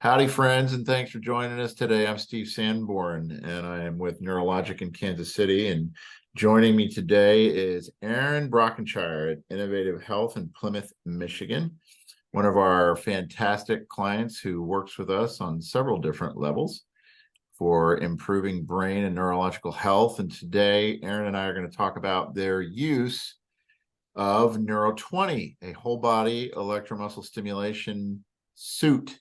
Howdy, friends, and thanks for joining us today. I'm Steve Sanborn, and I am with Neurologic in Kansas City. And joining me today is Erin Brockenshire at Innovative Health in Plymouth, Michigan, one of our fantastic clients who works with us on several different levels for improving brain and neurological health. And today, Erin and I are going to talk about their use of Neuro20, a whole body electromuscle stimulation suit.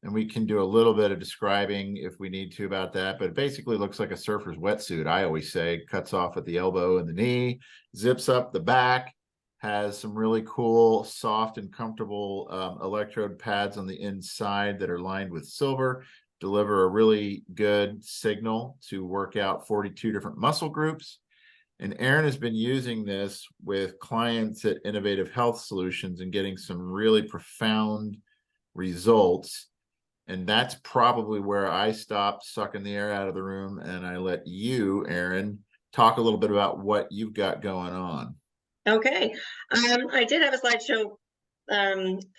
And we can do a little bit of describing if we need to about that, but it basically looks like a surfer's wetsuit. I always say cuts off at the elbow and the knee, zips up the back, has some really cool, soft and comfortable electrode pads on the inside that are lined with silver, deliver a really good signal to work out 42 different muscle groups. And Erin has been using this with clients at Innovative Health Solutions and getting some really profound results. And that's probably where I stopped sucking the air out of the room. And I let you, Erin, talk a little bit about what you've got going on. Okay. I did have a slideshow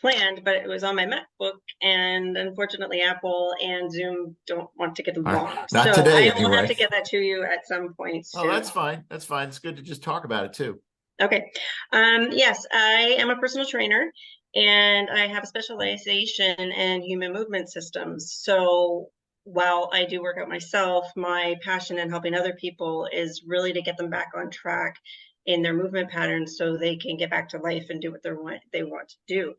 planned, but it was on my MacBook, and unfortunately, Apple and Zoom don't want to get along. Not So today, I will have anyway. to get that to you at some point Oh, soon. that's fine. That's fine. It's good to just talk about it too. Okay. Yes, I am a personal trainer, and I have a specialization in human movement systems. So while I do work out myself, my passion in helping other people is really to get them back on track in their movement patterns so they can get back to life and do what they want to do.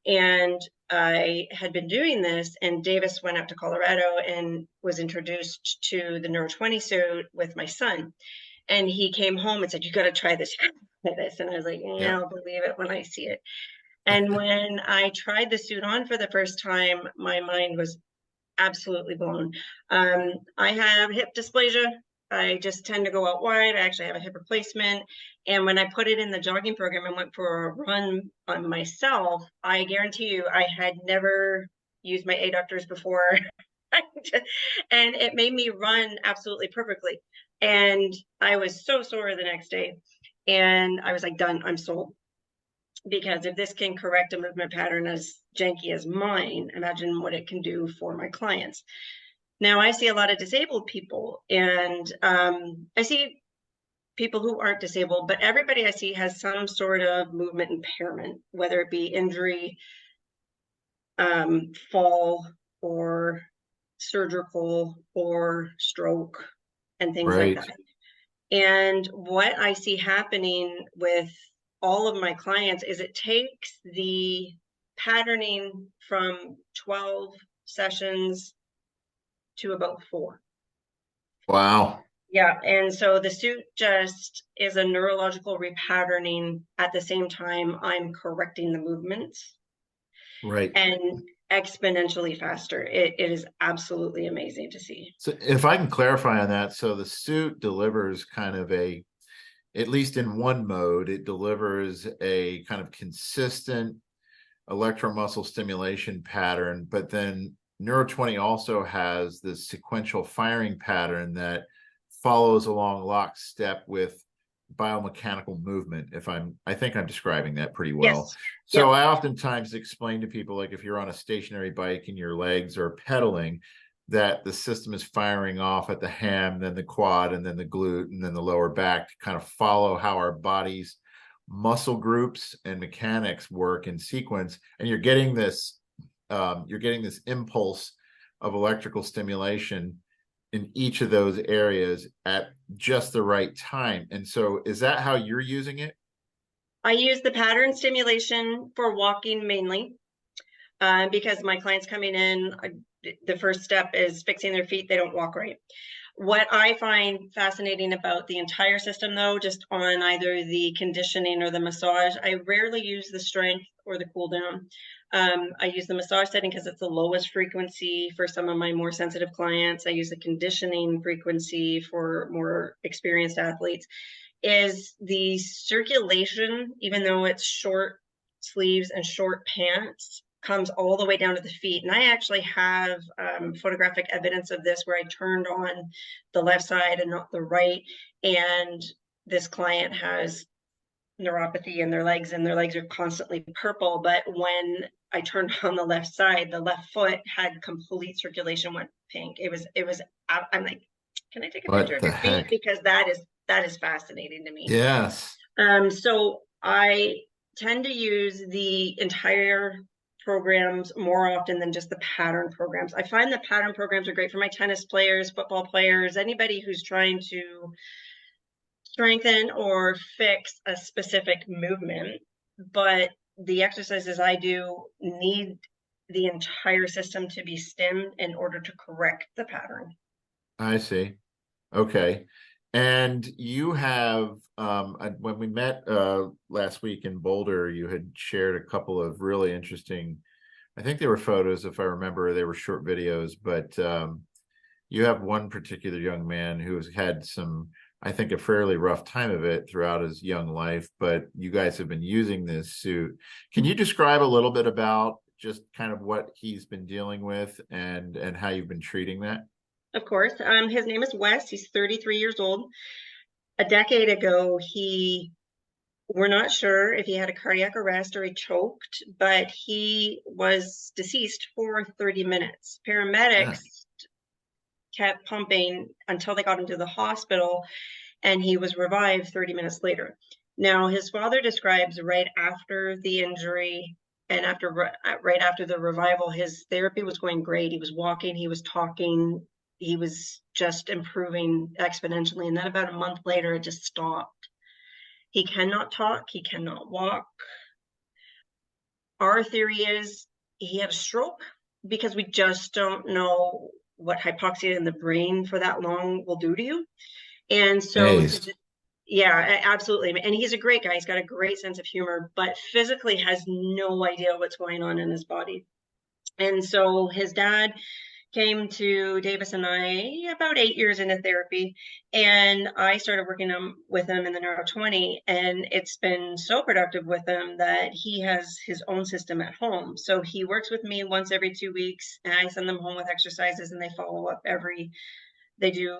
And I had been doing this, and Davis went up to Colorado and was introduced to the Neuro20 suit with my son. And he came home and said, "You got to try this. You got to try this." And I was like, "Yeah, Yeah. I'll believe it when I see it." And when I tried the suit on for the first time, my mind was absolutely blown. I have hip dysplasia. I just tend to go out wide. I actually have a hip replacement. And when I put it in the jogging program and went for a run on myself, I guarantee you I had never used my adductors before. And it made me run absolutely perfectly. And I was so sore the next day. And I was like, done, I'm sold. Because if this can correct a movement pattern as janky as mine, imagine what it can do for my clients. Now, I see a lot of disabled people, and I see people who aren't disabled, but everybody I see has some sort of movement impairment, whether it be injury, fall, or surgical, or stroke, and things like Right. that. And what I see happening with all of my clients is it takes the patterning from 12 sessions to about 4. Wow. Yeah, and so the suit just is a neurological repatterning at the same time I'm correcting the movements Right. and exponentially faster. It is absolutely amazing to see. So if I can clarify on that, so the suit delivers kind of at least in one mode, it delivers a kind of consistent electromuscle stimulation pattern, but then Neuro20 also has this sequential firing pattern that follows along lockstep with biomechanical movement. I think I'm describing that pretty well. Yes. So Yep. I oftentimes explain to people, like if you're on a stationary bike and your legs are pedaling, that the system is firing off at the ham, then the quad, and then the glute, and then the lower back to kind of follow how our bodies muscle groups and mechanics work in sequence, and you're getting this impulse of electrical stimulation in each of those areas at just the right time. And so is that how you're using it? I use the pattern stimulation for walking mainly because my clients coming in, the first step is fixing their feet. They don't walk right. What I find fascinating about the entire system, though, just on either the conditioning or the massage, I rarely use the strength or the cool down. I use the massage setting because it's the lowest frequency for some of my more sensitive clients. I use the conditioning frequency for more experienced athletes. Is the circulation, even though it's short sleeves and short pants, comes all the way down to the feet. And I actually have photographic evidence of this where I turned on the left side and not the right. And this client has neuropathy in their legs, and their legs are constantly purple. But when I turned on the left side, the left foot had complete circulation, went pink. I'm like, can I take a picture What of the your feet? heck? Because that is fascinating to me. Yes. So I tend to use the entire programs more often than just the pattern programs. I find the pattern programs are great for my tennis players, football players, anybody who's trying to strengthen or fix a specific movement. But the exercises I do need the entire system to be stimmed in order to correct the pattern. I see. Okay. And you have, when we met last week in Boulder, you had shared a couple of really interesting, I think they were photos, if I remember, they were short videos, but you have one particular young man who has had some, I think, a fairly rough time of it throughout his young life, but you guys have been using this suit. Can you describe a little bit about just kind of what he's been dealing with and how you've been treating that? Of course. His name is Wes. He's 33 years old. A decade ago, we're not sure if he had a cardiac arrest or he choked, but he was deceased for 30 minutes. Yeah, Paramedics kept pumping until they got him to the hospital, and he was revived 30 minutes later. Now, his father describes right after the injury and right after the revival, his therapy was going great. He was walking, he was talking, he was just improving exponentially. And then about a month later, it just stopped. He cannot talk, he cannot walk. Our theory is he had a stroke because we just don't know what hypoxia in the brain for that long will do to you. And so, amazed. yeah, absolutely. And he's a great guy. He's got a great sense of humor, but physically has no idea what's going on in his body. And so his dad came to Davis and I about 8 years into therapy, and I started working with him in the Neuro20, and it's been so productive with him that he has his own system at home. So he works with me once every 2 weeks, and I send them home with exercises, and they follow up they do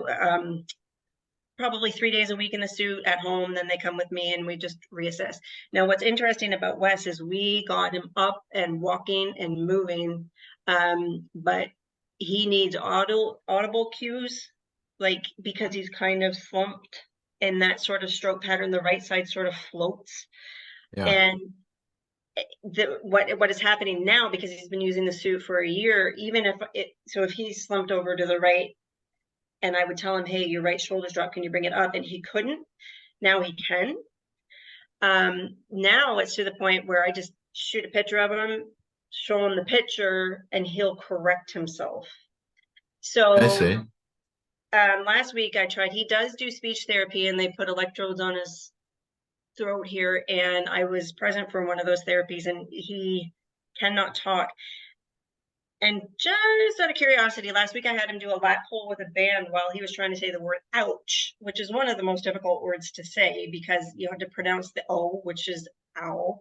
probably 3 days a week in the suit at home. Then they come with me and we just reassess. Now, what's interesting about Wes is we got him up and walking and moving, but he needs audible cues, like because he's kind of slumped in that sort of stroke pattern. The right side sort of floats, Yeah, and what is happening now, because he's been using the suit for a year, even if he's slumped over to the right and I would tell him, hey, your right shoulder's dropped, can you bring it up? And he couldn't. Now he can. Now it's to the point where I just shoot a picture of him, show him the picture, and he'll correct himself. I So see. last week he does do speech therapy, and they put electrodes on his throat here. And I was present for one of those therapies, and he cannot talk. And just out of curiosity, last week I had him do a lat pull with a band while he was trying to say the word ouch, which is one of the most difficult words to say because you have to pronounce the O, which is ow.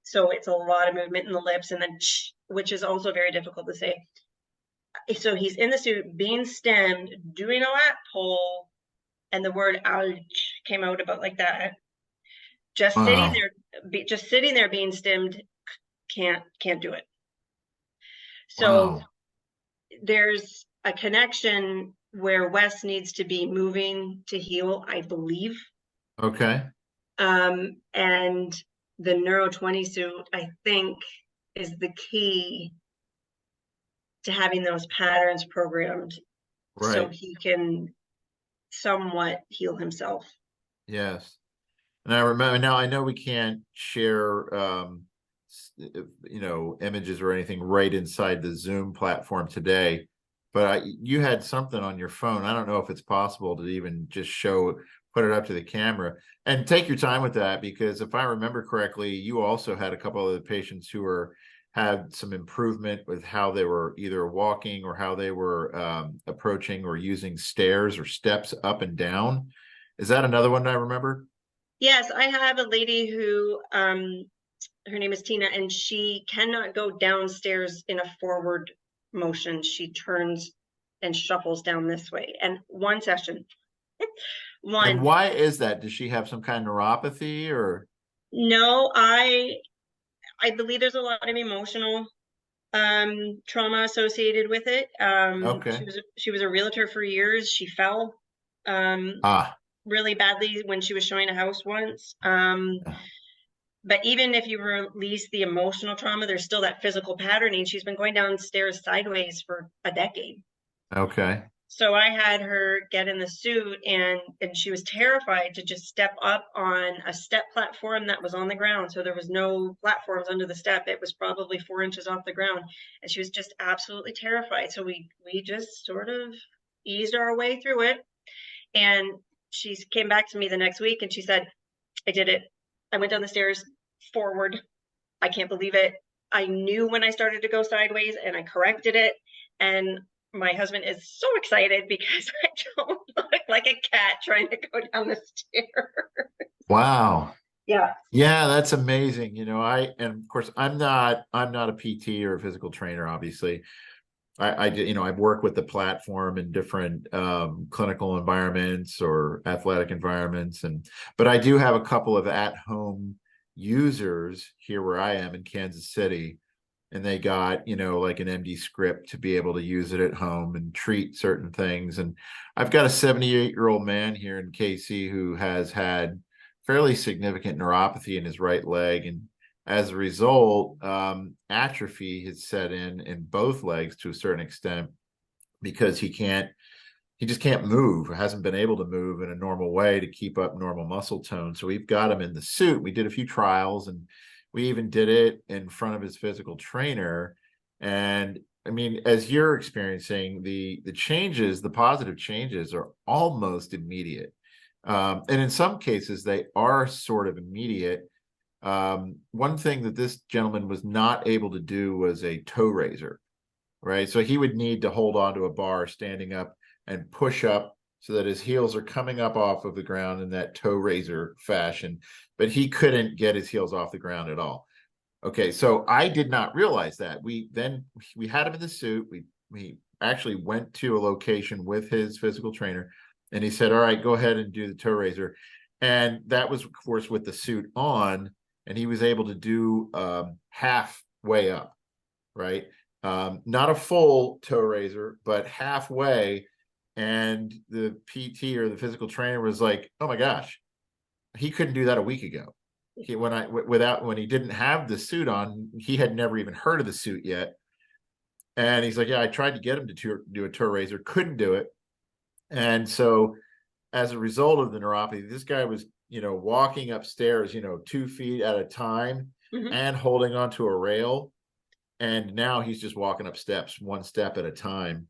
So it's a lot of movement in the lips, and then ch, which is also very difficult to say. So he's in the suit, being stemmed, doing a lat pull, and the word ouch came out about like that. Wow. Just sitting there being stemmed, can't do it. So Wow. there's a connection where Wes needs to be moving to heal, I believe. Okay. And the Neuro20 suit, I think, is the key to having those patterns programmed so Right. he can somewhat heal himself. Yes. And I remember now, I know we can't share images or anything right inside the Zoom platform today, but you had something on your phone. I don't know if it's possible to even just put it up to the camera and take your time with that, because if I remember correctly, you also had a couple of the patients who had some improvement with how they were either walking or how they were approaching or using stairs or steps up and down. Is that another one I remember? Yes, I have a lady who her name is Tina, and she cannot go downstairs in a forward motion. She turns and shuffles down this way. And one session, And One. why is that? Does she have some kind of neuropathy or? No, I believe there's a lot of emotional trauma associated with it. Okay. She was a realtor for years. She fell um Ah, really badly when she was showing a house once. But even if you release the emotional trauma, there's still that physical patterning. She's been going downstairs sideways for a decade. okay. So I had her get in the suit, and she was terrified to just step up on a step platform that was on the ground. So there was no platforms under the step. It was probably 4 inches off the ground. And she was just absolutely terrified. So we just sort of eased our way through it. And she came back to me the next week and she said, I did it. I went down the stairs forward. I can't believe it. I knew when I started to go sideways and I corrected it. And my husband is so excited because I don't look like a cat trying to go down the stairs. Wow. Yeah. Yeah, that's amazing. And of course I'm not a PT or a physical trainer, obviously. I I've worked with the platform in different clinical environments or athletic environments, but I do have a couple of at-home users here where I am in Kansas City, and they got, like an MD script to be able to use it at home and treat certain things. And I've got a 78-year-old man here in KC who has had fairly significant neuropathy in his right leg. And as a result, atrophy has set in both legs to a certain extent because he just can't move, hasn't been able to move in a normal way to keep up normal muscle tone. So we've got him in the suit. We did a few trials and we even did it in front of his physical trainer. And I mean, as you're experiencing the changes, the positive changes are almost immediate. And in some cases, they are sort of immediate. One thing that this gentleman was not able to do was a toe raiser, right? So he would need to hold onto a bar standing up and push up so that his heels are coming up off of the ground in that toe raiser fashion, but he couldn't get his heels off the ground at all. Okay, so I did not realize that. We had him in the suit. We actually went to a location with his physical trainer, and he said, "All right, go ahead and do the toe raiser." And that was, of course, with the suit on, and he was able to do halfway up, right? Not a full toe raiser, but halfway. And the PT or the physical trainer was like, "Oh my gosh, he couldn't do that a week ago. When he didn't have the suit on, he had never even heard of the suit yet." And he's like, "Yeah, I tried to get him to do a toe raiser, couldn't do it." And so, as a result of the neuropathy, this guy was, walking upstairs, 2 feet at a time Mm-hmm. and holding onto a rail. And now he's just walking up steps, one step at a time.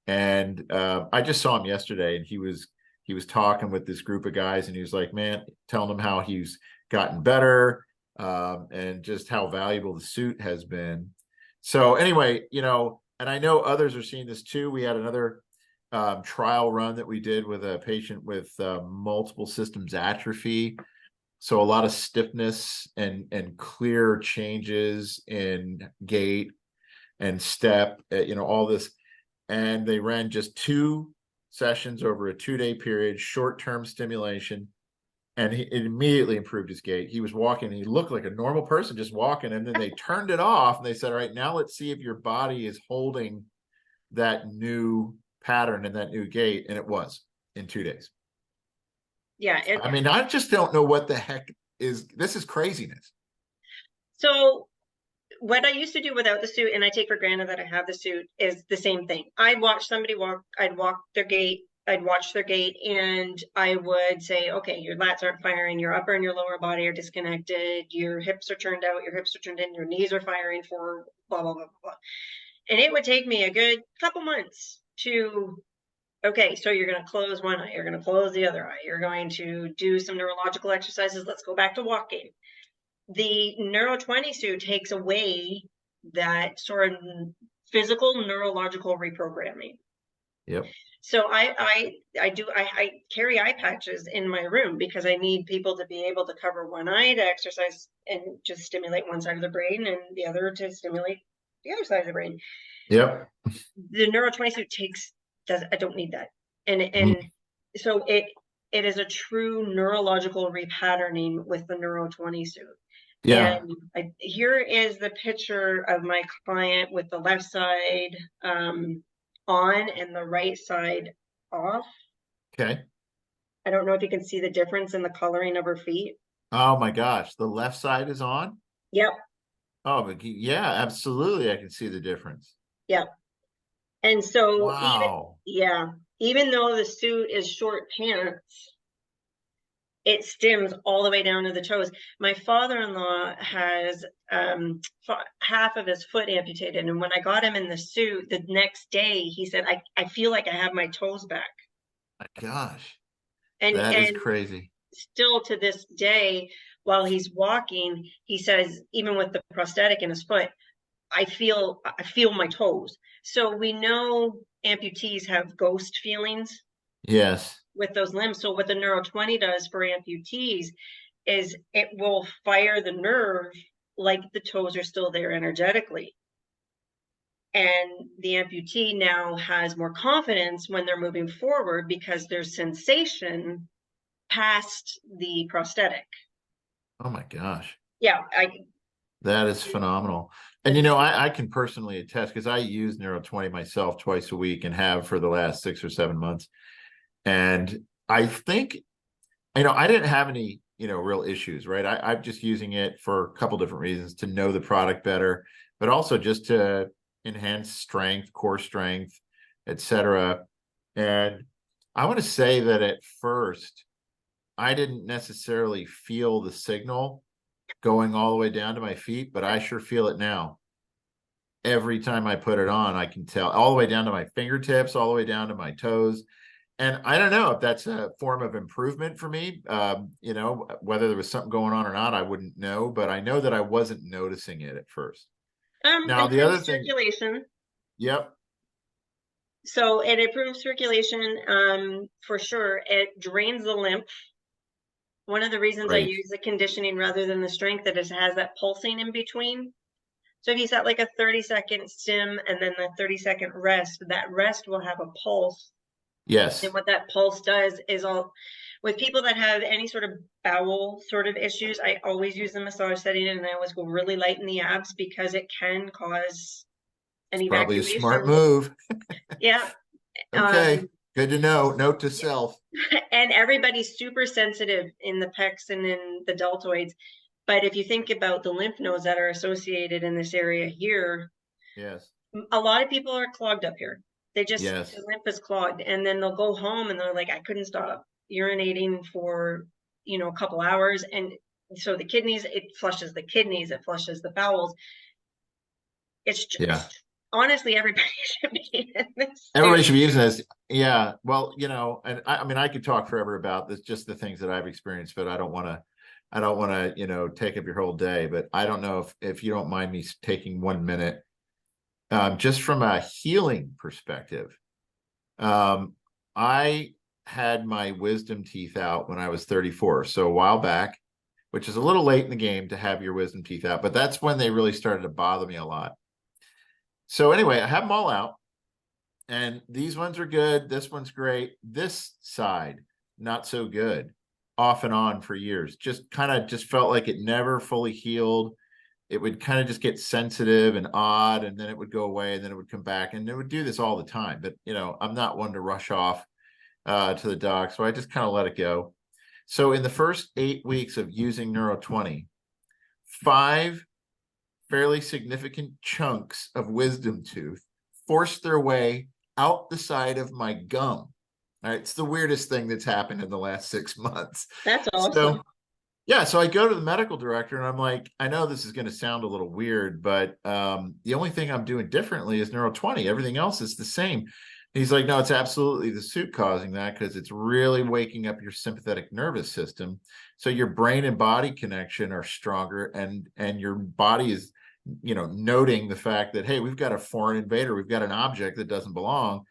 And I just saw him yesterday, and he was talking with this group of guys, and he was like, "Man," telling them how he's gotten better, and just how valuable the suit has been. So anyway, and I know others are seeing this too. We had another trial run that we did with a patient with multiple systems atrophy. So a lot of stiffness and clear changes in gait and step, all this. And they ran just 2 sessions over a 2-day period, short-term stimulation, and it immediately improved his gait. He was walking, and he looked like a normal person just walking, and then they turned it off, and they said, "All right, now let's see if your body is holding that new pattern and that new gait," and it was in 2 days. Yeah. I mean, I just don't know what the heck this is craziness. So what I used to do without the suit, and I take for granted that I have the suit, is the same thing. I'd watch somebody walk, I'd walk their gait, I'd watch their gait, and I would say, okay, your lats aren't firing, your upper and your lower body are disconnected, your hips are turned out, your hips are turned in, your knees are firing for blah, blah, blah, blah, blah. And it would take me a good couple months to, okay, so you're going to close one eye, you're going to close the other eye, you're going to do some neurological exercises, let's go back to walking. The Neuro20 suit takes away that sort of physical neurological reprogramming. Yep. So I carry eye patches in my room because I need people to be able to cover one eye to exercise and just stimulate one side of the brain, and the other to stimulate the other side of the brain. Yep. The Neuro20 suit I don't need that. And Mm. so it is a true neurological repatterning with the Neuro20 suit. Yeah. And here is the picture of my client with the left side on and the right side off. Okay. I don't know if you can see the difference in the coloring of her feet. Oh my gosh. The left side is on? Yep, Oh, but yeah, absolutely. I can see the difference. yep. And so Wow. yeah, even though the suit is short pants, it stems all the way down to the toes. My father-in-law has half of his foot amputated, and when I got him in the suit the next day, he said, I feel like I have my toes back. My gosh. And That is and crazy. still to this day, while he's walking, he says, even with the prosthetic in his foot, I feel my toes. So we know amputees have ghost feelings Yes. with those limbs. So what the Neuro20 does for amputees is it will fire the nerve like the toes are still there energetically. And the amputee now has more confidence when they're moving forward because there's sensation past the prosthetic. Oh my gosh. Yeah, That is phenomenal. And it's I can personally attest because I use Neuro20 myself twice a week and have for the last 6 or 7 months. And I think, I didn't have any, real issues, right? I'm just using it for a couple different reasons to know the product better, but also just to enhance strength, core strength, etc. And I want to say that at first, I didn't necessarily feel the signal going all the way down to my feet, but I sure feel it now. Every time I put it on, I can tell all the way down to my fingertips, all the way down to my toes. And I don't know if that's a form of improvement for me. Whether there was something going on or not, I wouldn't know, but I know that I wasn't noticing it at first. Now, the other improves thing, circulation. yep, So it improves circulation for sure. It drains the lymph. One of the reasons I right. use the conditioning rather than the strength that it has that pulsing in between. So if you set like a 30-second stim and then the 30-second rest, that rest will have a pulse. And Yes, what that pulse does is all with people that have any sort of bowel sort of issues, I always use the massage setting and I always go really light in the abs because it can cause an it's probably a smart evacuation. move. Yeah. Okay, Um, good to know. Note to self. and everybody's super sensitive in the pecs and in the deltoids. But if you think about the lymph nodes that are associated in this area here, Yes, a lot of people are clogged up here. yes, The lymph is clogged. And then they'll go home and they're like, I couldn't stop urinating for, a couple hours. And so the kidneys, it flushes the kidneys, it flushes the bowels. It's yeah. just, honestly, everybody should be in this Everybody area. should be using this. Yeah. Well, and I mean, I could talk forever about this, just the things that I've experienced, but I don't want to, take up your whole day. But I don't know if you don't mind me taking 1 minute, just from a healing perspective. I had my wisdom teeth out when I was 34, so a while back, which is a little late in the game to have your wisdom teeth out, but that's when they really started to bother me a lot. So anyway, I have them all out. And these ones are good. This one's great. This side, not so good. Off and on for years. Just felt like it never fully healed. It would kind of just get sensitive and odd, and then it would go away, and then it would come back. And it would do this all the time. But I'm not one to rush off to the doc. So I just kind of let it go. So in the first 8 weeks of using Neuro20, 5 fairly significant chunks of wisdom tooth forced their way out the side of my gum. All right, it's the weirdest thing that's happened in the last 6 months. That's awesome. So, yeah, so I go to the medical director and I'm like, I know this is going to sound a little weird, but the only thing I'm doing differently is Neuro20. Everything else is the same. He's like, no, it's absolutely the suit causing that because it's really waking up your sympathetic nervous system. So your brain and body connection are stronger, and your body is, noting the fact that, hey, we've got a foreign invader, we've got an object that doesn't belong,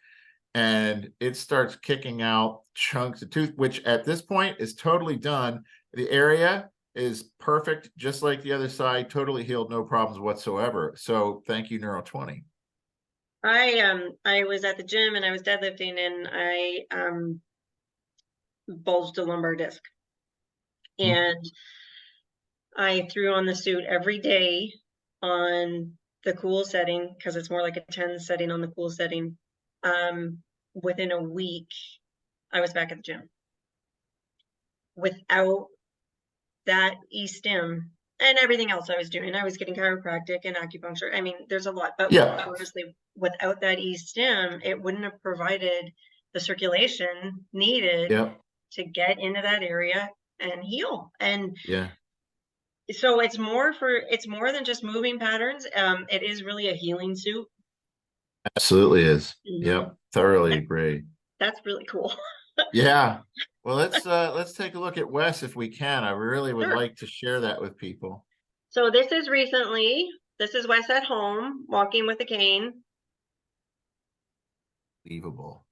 and it starts kicking out chunks of tooth, which at this point is totally done. The area is perfect, just like the other side, totally healed, no problems whatsoever. So thank you, Neuro20. I was at the gym and I was deadlifting and bulged a lumbar disc. Mm. And I threw on the suit every day on the cool setting because it's more like a 10 setting on the cool setting. Within a week, I was back at the gym. Without that e-stim and everything else I was doing, I was getting chiropractic and acupuncture. I mean, there's a lot, but Yeah. honestly, without that e-stim, it wouldn't have provided the circulation needed Yeah. to get into that area and heal. And Yeah. so it's more than just moving patterns. It is really a healing suit. Absolutely is. Mhm. Yep. Thoroughly agree. That's really cool. Yeah. Well, let's take a look at Wes if we can. I really would Sure. like to share that with people. So this is Wes at home walking with a cane. Unbelievable.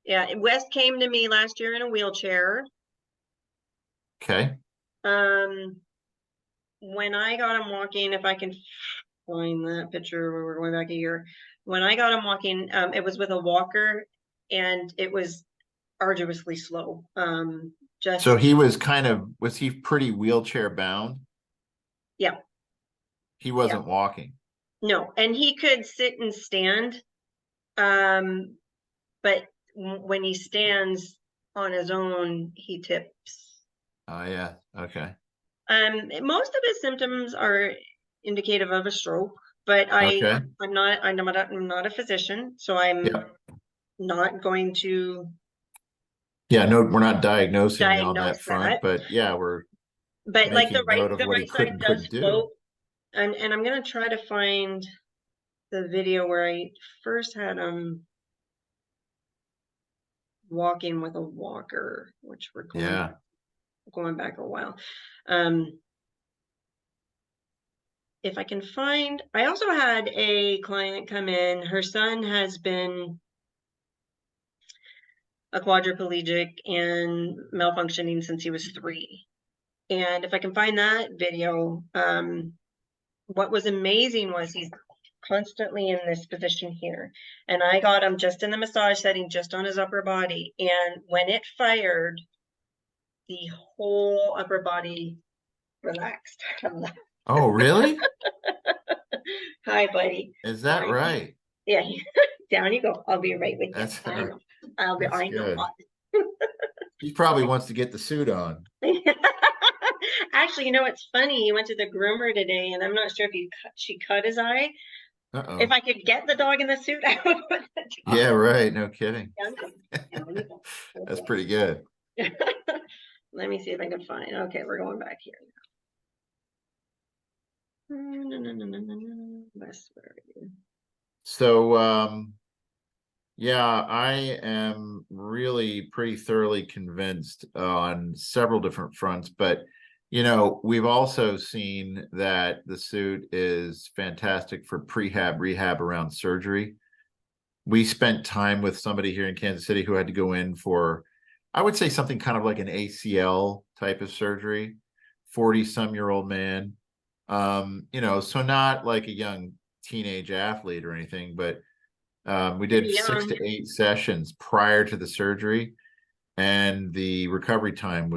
Yeah, Wes came to me last year in a wheelchair. Okay. Um, when I got him walking, if I can find that picture where we're going back a year, when I got him walking, it was with a walker and it was arduously slow. So Just he was he pretty wheelchair bound? yeah, He yeah, wasn't walking. no, and he could sit and stand, um, but when he stands on his own, he tips. Oh yeah. Okay. Most of his symptoms are indicative of a stroke, but Okay. I'm not a physician, so I'm Yep. not going to Yeah, no, we're not diagnosing on that diagnose front, that. but yeah, we're But like making note of the what he right could side and does couldn't do. float, and I'm gonna try to find the video where I first had him walking with a walker, which we're Yeah. going back a while. Um, if I can find, I also had a client come in. Her son has been a quadriplegic and malfunctioning since he was 3. And if I can find that video, what was amazing was he's constantly in this position here. And I got him just in the massage setting, just on his upper body. And when it fired, the whole upper body relaxed. Oh, really? Hi, buddy. Is All that right. right? Yeah, down you go. I'll be right with you. That's I know. that's I know. good. He probably wants to get the suit on. Actually, you know what's funny? He went to the groomer today, and I'm not sure if she cut his eye. If Uh-oh. I could get the dog in the suit, I would put the dog. Yeah, right. No kidding. Down you go. That's pretty good. Okay. Let me see if I can find. Okay, we're going back here. No, no, no, no, no, no. West, where are you? So, yeah, I am really pretty thoroughly convinced on several different fronts, but we've also seen that the suit is fantastic for prehab, rehab around surgery. We spent time with somebody here in Kansas City who had to go in for, I would say something kind of like an ACL type of surgery, 40-some-year-old man. So not like a young teenage athlete or anything, but we did Pretty 6 to 8 sessions prior to the surgery, and the recovery time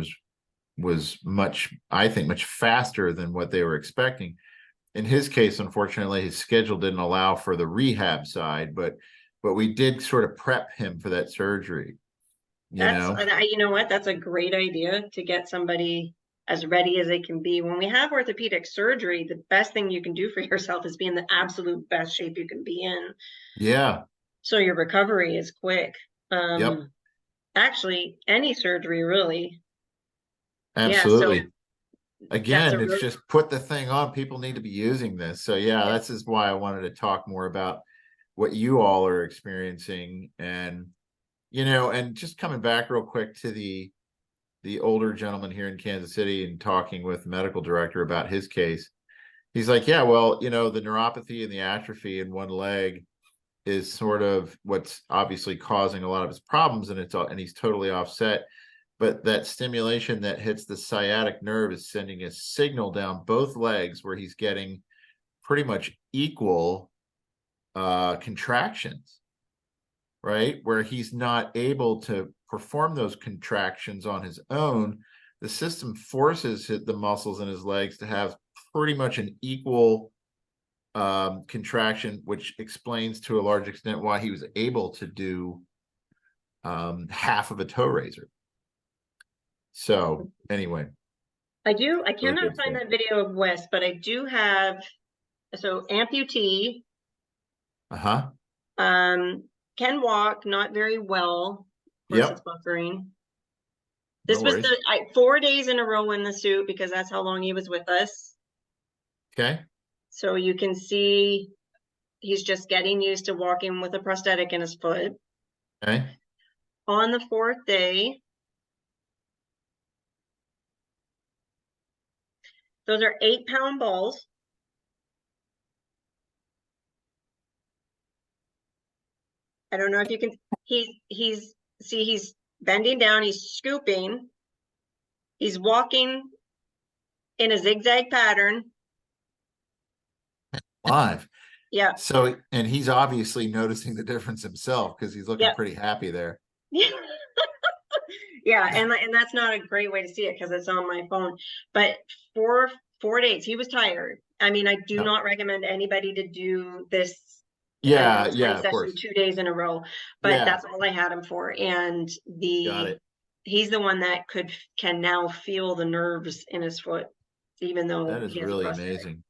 was much, I think, much faster than what they were expecting. In his case, unfortunately, his schedule didn't allow for the rehab side, but we did sort of prep him for that surgery, you know? You know what? That's a great idea to get somebody as ready as they can be. When we have orthopedic surgery, the best thing you can do for yourself is be in the absolute best shape you can be in. Yeah. So your recovery is quick. Yep. Actually, any surgery really. Yeah, so Absolutely. that's a Again, it's real just put the thing on. People need to be using this. So yeah, yeah. that's just why I wanted to talk more about what you all are experiencing, and just coming back real quick to the older gentleman here in Kansas City and talking with the medical director about his case. He's like, yeah, well, the neuropathy and the atrophy in one leg is sort of what's obviously causing a lot of his problems, and he's totally offset. But that stimulation that hits the sciatic nerve is sending a signal down both legs where he's getting pretty much equal contractions. right? Where he's not able to perform those contractions on his own. The system forces the muscles in his legs to have pretty much an equal contraction, which explains to a large extent why he was able to do half of a toe raiser. So anyway, I really cannot good find stuff. that video of Wes, but I do have, so amputee, Uh-huh. can walk, not very well. Of course, it's Yep. buffering. No This was worries. 4 days in a row in the suit because that's how long he was with us. Okay. So you can see he's just getting used to walking with a prosthetic in his foot. Okay. On the fourth day, those are 8-pound balls. I don't know if you can, he's bending down, he's scooping, he's walking in a zigzag pattern. Live. Yeah, So, and he's obviously noticing the difference himself because he's looking yeah, pretty happy there. yeah. Yeah, and that's not a great way to see it because it's on my phone. But for 4 days, he was tired. I mean, I do Yep. not recommend anybody to do this Yeah, this kind yeah, of of session course. 2 days in a row. But Yeah, that's all I had him for. And got the it. he's the one that can now feel the nerves in his foot, even That though is he has a really prosthetic. amazing.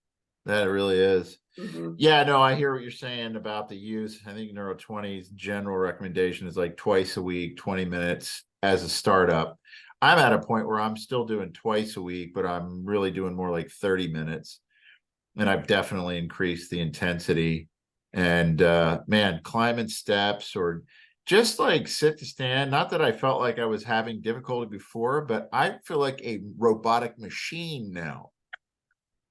That really is. Hmm. Yeah, no, I hear what you're saying about the use. I think Neuro20's general recommendation is like twice a week, 20 minutes as a startup. I'm at a point where I'm still doing twice a week, but I'm really doing more like 30 minutes. And I've definitely increased the intensity. And man, climbing steps or just like sit to stand. Not that I felt like I was having difficulty before, but I feel like a robotic machine now.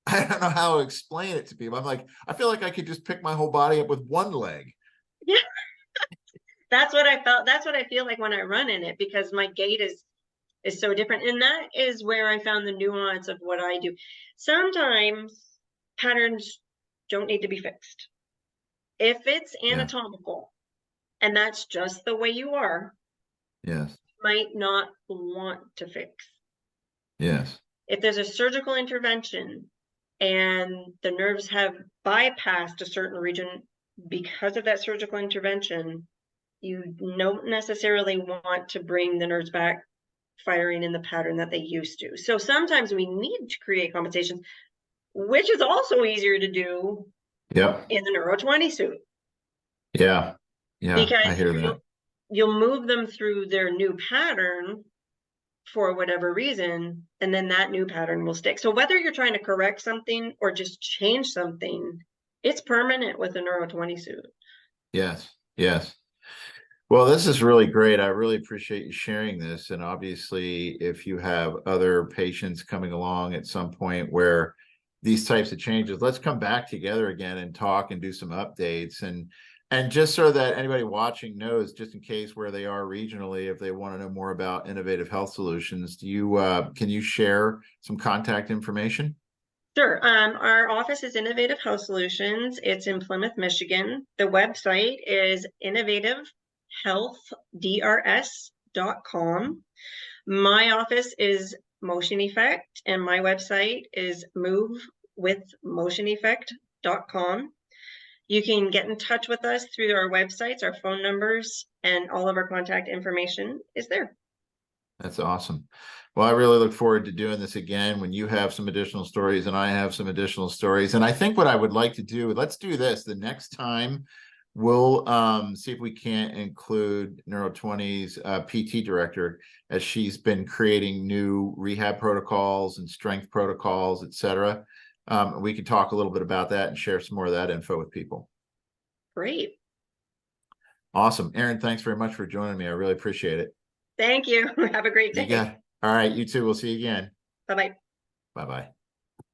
I don't know how to explain it to people. I'm like, I feel like I could just pick my whole body up with one leg. Yeah, that's what I felt. That's what I feel like when I run in it because my gait is so different. And that is where I found the nuance of what I do. Sometimes patterns don't need to be fixed. If it's Yeah. anatomical and that's just the way you are, Yes. you might not want to fix. Yes. If there's a surgical intervention and the nerves have bypassed a certain region because of that surgical intervention, you don't necessarily want to bring the nerves back firing in the pattern that they used to. So sometimes we need to create compensations, which is also easier to do Yep. in the Neuro20 suit Yeah. Yeah. I because hear that. you'll move them through their new pattern for whatever reason, and then that new pattern will stick. So whether you're trying to correct something or just change something, it's permanent with the Neuro20 suit. Yes. Yes. Well, this is really great. I really appreciate you sharing this. And obviously, if you have other patients coming along at some point where these types of changes, let's come back together again and talk and do some updates and just so that anybody watching knows, just in case where they are regionally, if they want to know more about innovative health solutions, do you can you share some contact information? Sure. Our office is Innovative Health Solutions. It's in Plymouth, Michigan. The website is innovativehealthdrs.com. My office is Motion Effect, and my website is movewithmotioneffect.com. You can get in touch with us through our websites, our phone numbers, and all of our contact information is there. That's awesome. Well, I really look forward to doing this again when you have some additional stories and I have some additional stories. And I think what I would like to do, let's do this the next time. We'll see if we can't include Neuro20's PT director as she's been creating new rehab protocols and strength protocols, et cetera. We could talk a little bit about that and share some more of that info with people. Great. Awesome. Erin, thanks very much for joining me. I really appreciate it. Thank you. Have a great You day. got it. All right. You too. We'll see you again. Bye-bye. Bye-bye.